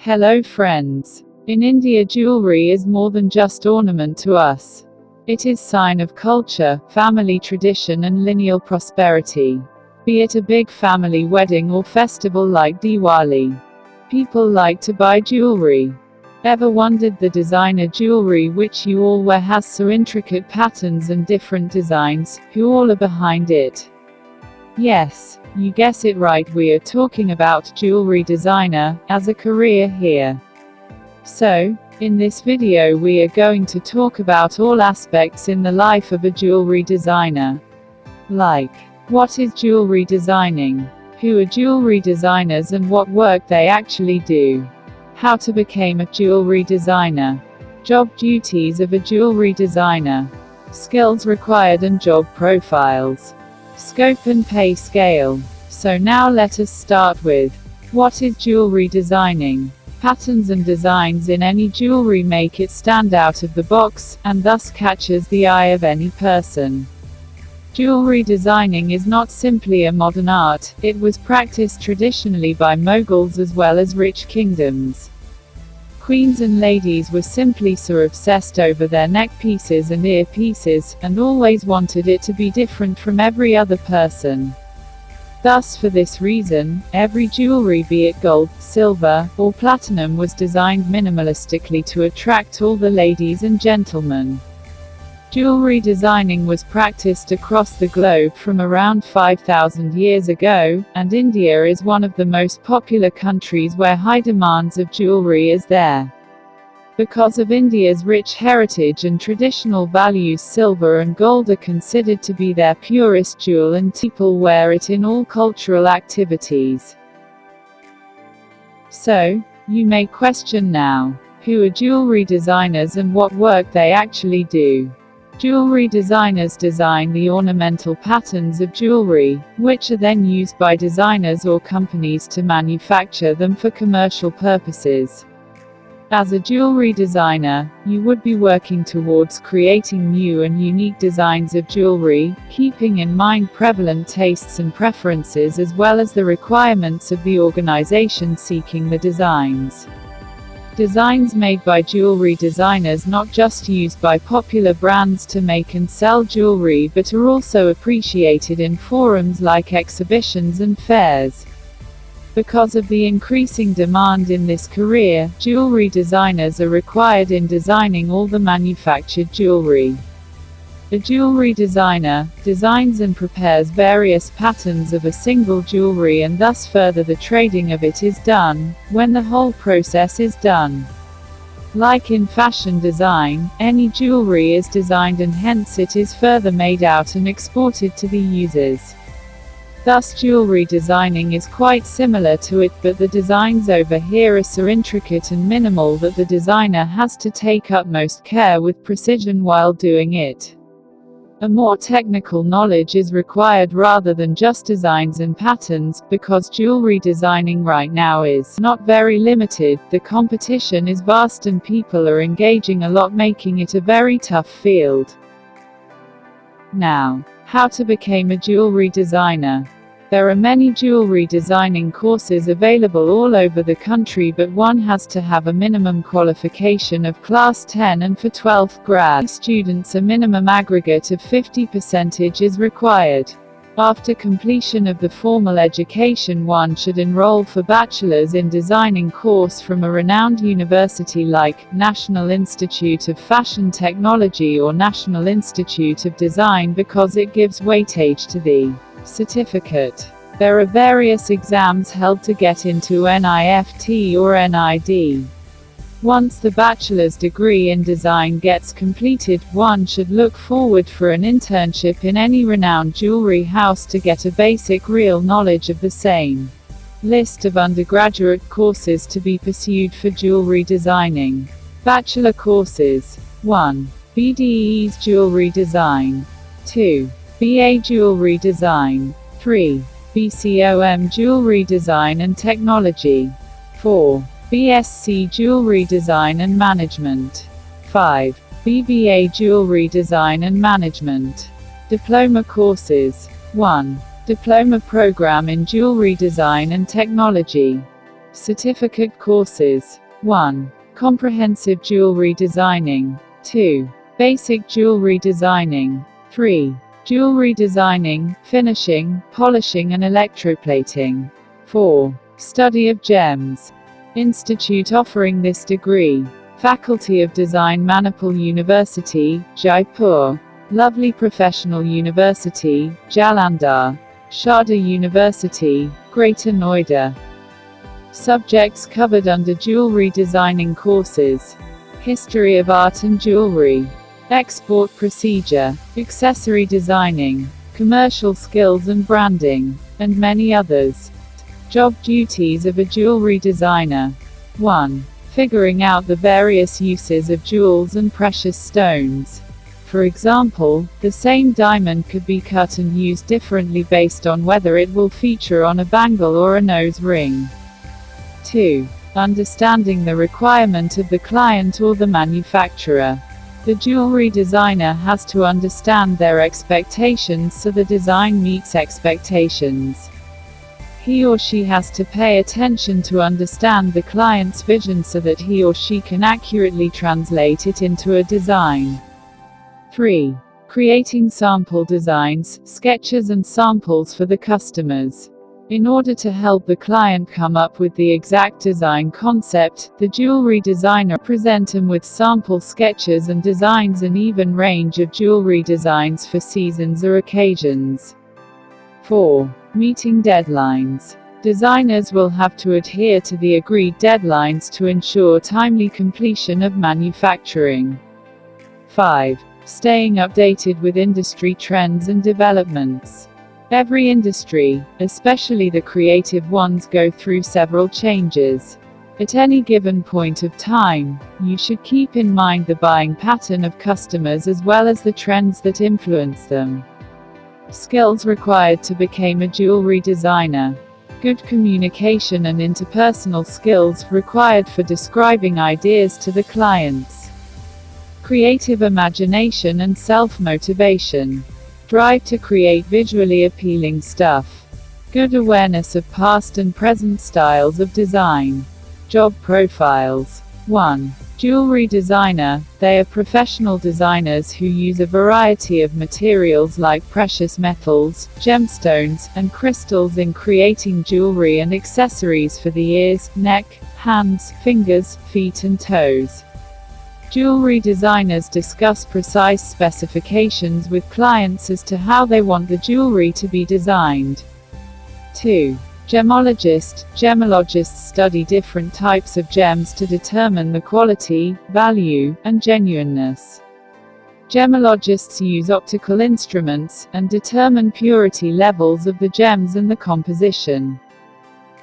Hello friends. In India, jewelry is more than just ornament to us. It is sign of culture, family tradition and lineal prosperity. Be it a big family wedding or festival like Diwali, people like to buy jewelry. Ever wondered the designer jewelry which you all wear has so intricate patterns and different designs, who all are behind it? Yes, you guess it right, we are talking about jewelry designer, as a career here. So, in this video we are going to talk about all aspects in the life of a jewelry designer. Like, what is jewelry designing? Who are jewelry designers and what work they actually do? How to become a jewelry designer. Job duties of a jewelry designer. Skills required and job profiles. Scope and pay scale. So now let us start with, what is jewelry designing? Patterns and designs in any jewelry make it stand out of the box, and thus catches the eye of any person. Jewelry designing is not simply a modern art, it was practiced traditionally by Mughals as well as rich kingdoms. Queens and ladies were simply so obsessed over their neck pieces and ear pieces, and always wanted it to be different from every other person. Thus, for this reason, every jewelry, be it gold, silver, or platinum, was designed minimalistically to attract all the ladies and gentlemen. Jewelry designing was practiced across the globe from around 5,000 years ago, and India is one of the most popular countries where high demands of jewelry is there. Because of India's rich heritage and traditional values, silver and gold are considered to be their purest jewel, and people wear it in all cultural activities. So, you may question now, who are jewelry designers and what work they actually do? Jewelry designers design the ornamental patterns of jewelry, which are then used by designers or companies to manufacture them for commercial purposes. As a jewelry designer, you would be working towards creating new and unique designs of jewelry, keeping in mind prevalent tastes and preferences as well as the requirements of the organization seeking the designs. Designs made by jewelry designers not just used by popular brands to make and sell jewelry but are also appreciated in forums like exhibitions and fairs. Because of the increasing demand in this career, jewelry designers are required in designing all the manufactured jewelry. A jewelry designer designs and prepares various patterns of a single jewelry, and thus further the trading of it is done, when the whole process is done. Like in fashion design, any jewelry is designed and hence it is further made out and exported to the users. Thus jewelry designing is quite similar to it, but the designs over here are so intricate and minimal that the designer has to take utmost care with precision while doing it. A more technical knowledge is required rather than just designs and patterns, because jewelry designing right now is not very limited, the competition is vast and people are engaging a lot, making it a very tough field. Now, how to become a jewelry designer. There are many jewelry designing courses available all over the country, but one has to have a minimum qualification of class 10, and for 12th grad students a minimum aggregate of 50% is required. After completion of the formal education, one should enroll for Bachelor's in Designing course from a renowned university like National Institute of Fashion Technology or National Institute of Design, because it gives weightage to the certificate. There are various exams held to get into NIFT or NID. Once the bachelor's degree in design gets completed, one should look forward for an internship in any renowned jewelry house to get a basic real knowledge of the same. List of undergraduate courses to be pursued for jewelry designing. Bachelor courses. 1. BDE's Jewelry Design. 2. BA Jewelry Design. 3. BCom Jewelry Design and Technology. 4. BSc Jewelry Design and Management. 5. BBA Jewelry Design and Management. Diploma courses. 1. Diploma Program in Jewelry Design and Technology. Certificate courses. 1. Comprehensive Jewellery Designing. 2. Basic Jewellery Designing. 3. Jewellery Designing, Finishing, Polishing and Electroplating. 4. Study of Gems. Institute offering this degree. Faculty of Design, Manipal University, Jaipur. Lovely Professional University, Jalandhar. Sharda University, Greater Noida. Subjects covered under Jewellery Designing courses: History of Art and Jewellery, Export Procedure, Accessory Designing, Commercial Skills and Branding, and many others. Job duties of a jewellery designer. 1. Figuring out the various uses of jewels and precious stones. For example, the same diamond could be cut and used differently based on whether it will feature on a bangle or a nose ring. 2. Understanding the requirement of the client or the manufacturer. The jewelry designer has to understand their expectations so the design meets expectations. He or she has to pay attention to understand the client's vision so that he or she can accurately translate it into a design. 3. Creating sample designs, sketches and samples for the customers. In order to help the client come up with the exact design concept, the jewelry designer presents them with sample sketches and designs an even range of jewelry designs for seasons or occasions. 4. Meeting deadlines. Designers will have to adhere to the agreed deadlines to ensure timely completion of manufacturing. 5. Staying updated with industry trends and developments. Every industry, especially the creative ones, go through several changes. At any given point of time, you should keep in mind the buying pattern of customers as well as the trends that influence them. Skills required to become a jewelry designer. Good communication and interpersonal skills required for describing ideas to the clients. Creative imagination and self-motivation. Drive to create visually appealing stuff. Good awareness of past and present styles of design. Job profiles. 1. Jewelry designer. They are professional designers who use a variety of materials like precious metals, gemstones, and crystals in creating jewelry and accessories for the ears, neck, hands, fingers, feet and toes. Jewelry designers discuss precise specifications with clients as to how they want the jewelry to be designed. 2. Gemologist. Gemologists study different types of gems to determine the quality, value, and genuineness. Gemologists use optical instruments, and determine purity levels of the gems and the composition.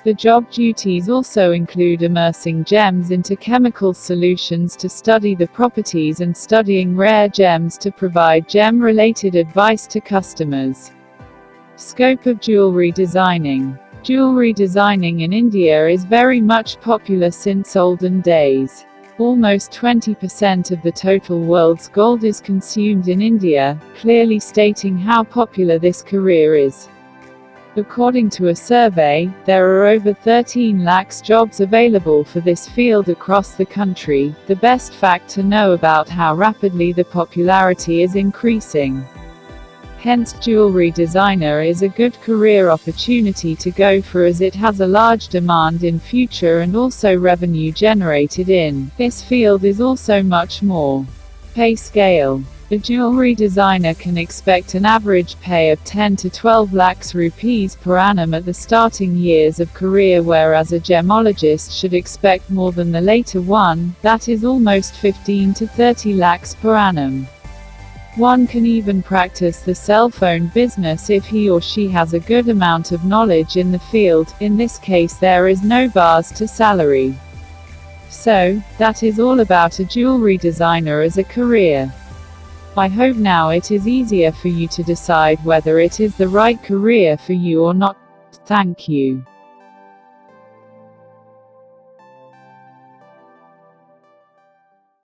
The job duties also include immersing gems into chemical solutions to study the properties and studying rare gems to provide gem-related advice to customers. Scope of jewelry designing. Jewelry designing in India is very much popular since olden days. Almost 20% of the total world's gold is consumed in India, clearly stating how popular this career is. According to a survey, there are over 13 lakhs jobs available for this field across the country, the best fact to know about how rapidly the popularity is increasing. Hence, jewelry designer is a good career opportunity to go for as it has a large demand in future and also revenue generated in this field is also much more. Pay scale. A jewelry designer can expect an average pay of 10 to 12 lakhs rupees per annum at the starting years of career, whereas a gemologist should expect more than the later one, that is almost 15 to 30 lakhs per annum. One can even practice the cell-phone business if he or she has a good amount of knowledge in the field. In this case, there is no bars to salary. So, that is all about a jewelry designer as a career. I hope now it is easier for you to decide whether it is the right career for you or not. Thank you.